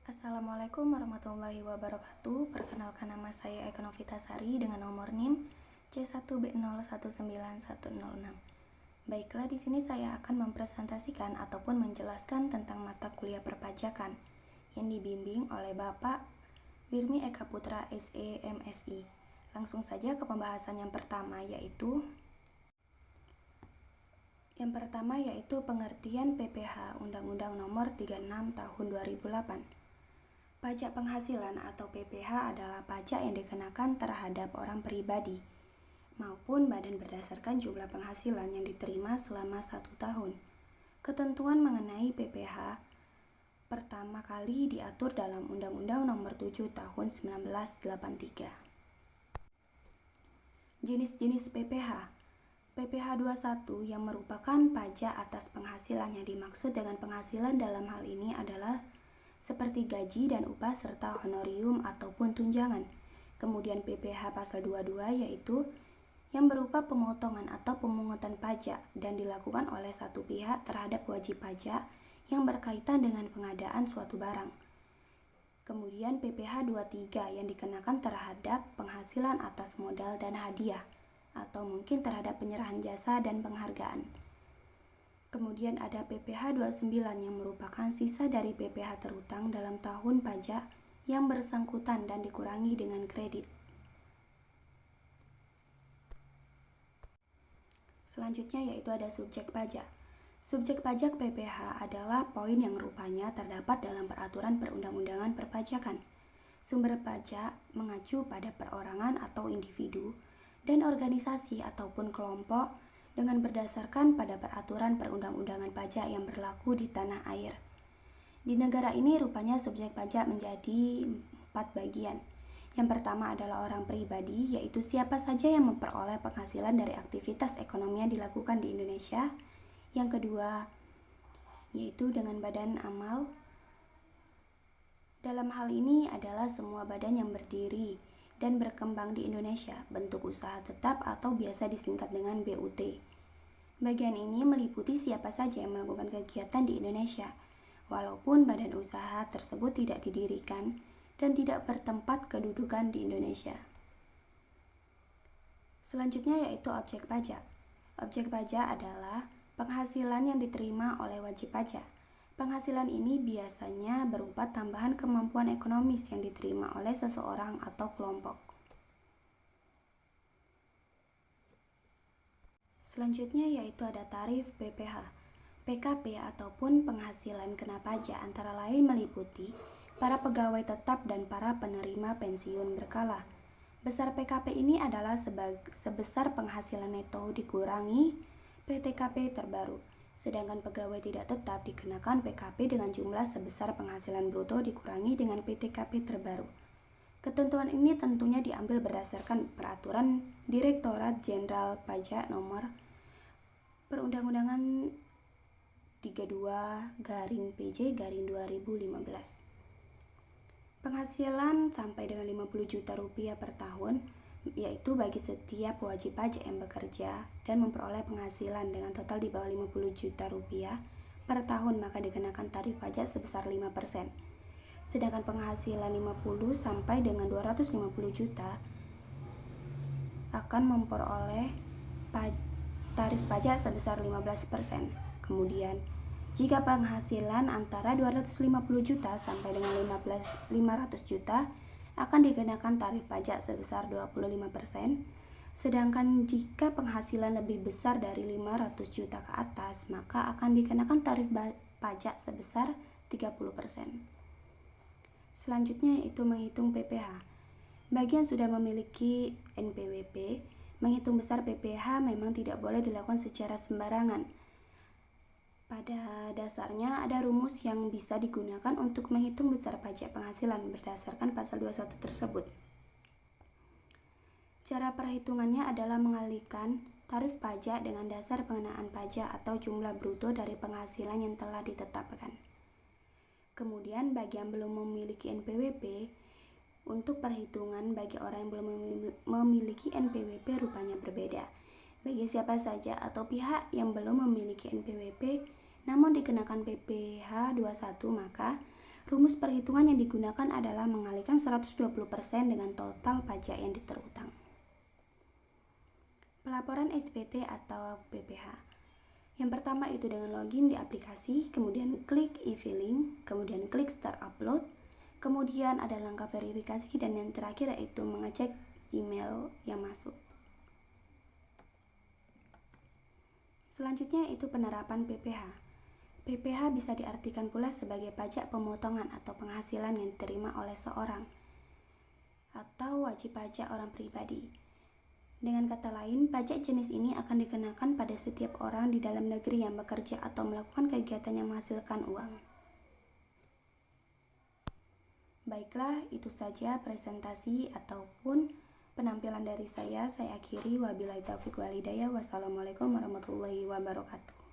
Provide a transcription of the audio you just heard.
Assalamualaikum warahmatullahi wabarakatuh. Perkenalkan, nama saya Eka Novitasari dengan nomor NIM C1B019106. Baiklah, di sini saya akan mempresentasikan ataupun menjelaskan tentang mata kuliah perpajakan yang dibimbing oleh Bapak Wirmi Eka Putra SE MSI. Langsung saja ke pembahasan yang pertama yaitu pengertian PPh Undang-Undang Nomor 36 Tahun 2008. Pajak penghasilan atau PPh adalah pajak yang dikenakan terhadap orang pribadi maupun badan berdasarkan jumlah penghasilan yang diterima selama 1 tahun. Ketentuan mengenai PPh pertama kali diatur dalam Undang-Undang Nomor 7 Tahun 1983. Jenis-jenis PPh. PPh 21 yang merupakan pajak atas penghasilan. Yang dimaksud dengan penghasilan dalam hal ini adalah seperti gaji dan upah serta honorium ataupun tunjangan. Kemudian PPh pasal 22 yaitu yang berupa pemotongan atau pemungutan pajak dan dilakukan oleh satu pihak terhadap wajib pajak yang berkaitan dengan pengadaan suatu barang. Kemudian PPh 23 yang dikenakan terhadap penghasilan atas modal dan hadiah atau mungkin terhadap penyerahan jasa dan penghargaan. Kemudian ada PPh 29 yang merupakan sisa dari PPh terutang dalam tahun pajak yang bersangkutan dan dikurangi dengan kredit. Selanjutnya yaitu ada subjek pajak. Subjek pajak PPh adalah poin yang rupanya terdapat dalam peraturan perundang-undangan perpajakan. Sumber pajak mengacu pada perorangan atau individu dan organisasi ataupun kelompok dengan berdasarkan pada peraturan perundang-undangan pajak yang berlaku di tanah air. Di negara ini rupanya subjek pajak menjadi 4 bagian. Yang pertama adalah orang pribadi, yaitu siapa saja yang memperoleh penghasilan dari aktivitas ekonomi yang dilakukan di Indonesia. Yang kedua yaitu dengan badan amal. Dalam hal ini adalah semua badan yang berdiri dan berkembang di Indonesia, bentuk usaha tetap atau biasa disingkat dengan BUT. Bagian ini meliputi siapa saja yang melakukan kegiatan di Indonesia, walaupun badan usaha tersebut tidak didirikan dan tidak bertempat kedudukan di Indonesia. Selanjutnya yaitu objek pajak. Objek pajak adalah penghasilan yang diterima oleh wajib pajak. Penghasilan ini biasanya berupa tambahan kemampuan ekonomis yang diterima oleh seseorang atau kelompok. Selanjutnya yaitu ada tarif PPh. PKP ataupun penghasilan kena pajak antara lain meliputi para pegawai tetap dan para penerima pensiun berkala. Besar PKP ini adalah sebesar penghasilan neto dikurangi PTKP terbaru. Sedangkan pegawai tidak tetap dikenakan PKP dengan jumlah sebesar penghasilan bruto dikurangi dengan PTKP terbaru. Ketentuan ini tentunya diambil berdasarkan peraturan Direktorat Jenderal Pajak Nomor Perundang-undangan 32/PJ/2015. Penghasilan sampai dengan 50 juta rupiah per tahun, yaitu bagi setiap wajib pajak yang bekerja dan memperoleh penghasilan dengan total di bawah 50 juta rupiah per tahun, maka dikenakan tarif pajak sebesar 5%. Sedangkan penghasilan 50 sampai dengan 250 juta akan memperoleh tarif pajak sebesar 15%. Kemudian, jika penghasilan antara 250 juta sampai dengan 500 juta akan dikenakan tarif pajak sebesar 25%. Sedangkan jika penghasilan lebih besar dari 500 juta ke atas, maka akan dikenakan tarif pajak sebesar 30%. Selanjutnya yaitu menghitung PPh. Bagi yang sudah memiliki NPWP, menghitung besar PPh memang tidak boleh dilakukan secara sembarangan. Pada dasarnya ada rumus yang bisa digunakan untuk menghitung besar pajak penghasilan berdasarkan pasal 21 tersebut. Cara perhitungannya adalah mengalihkan tarif pajak dengan dasar pengenaan pajak atau jumlah bruto dari penghasilan yang telah ditetapkan. Kemudian bagi yang belum memiliki NPWP, untuk perhitungan bagi orang yang belum memiliki NPWP rupanya berbeda. Bagi siapa saja atau pihak yang belum memiliki NPWP namun dikenakan PPh 21, maka Rumus perhitungan yang digunakan adalah mengalihkan 120% dengan total pajak yang terutang. Pelaporan SPT atau PPh. Yang pertama itu dengan login di aplikasi, kemudian klik e-filing, kemudian klik start upload, kemudian ada langkah verifikasi, dan yang terakhir yaitu mengecek email yang masuk. Selanjutnya itu penerapan PPh. PPh bisa diartikan pula sebagai pajak pemotongan atau penghasilan yang diterima oleh seorang atau wajib pajak orang pribadi. Dengan kata lain, pajak jenis ini akan dikenakan pada setiap orang di dalam negeri yang bekerja atau melakukan kegiatan yang menghasilkan uang. Baiklah, itu saja presentasi ataupun penampilan dari saya. Saya akhiri, wabillahi taufiq wal hidayah. Wassalamualaikum warahmatullahi wabarakatuh.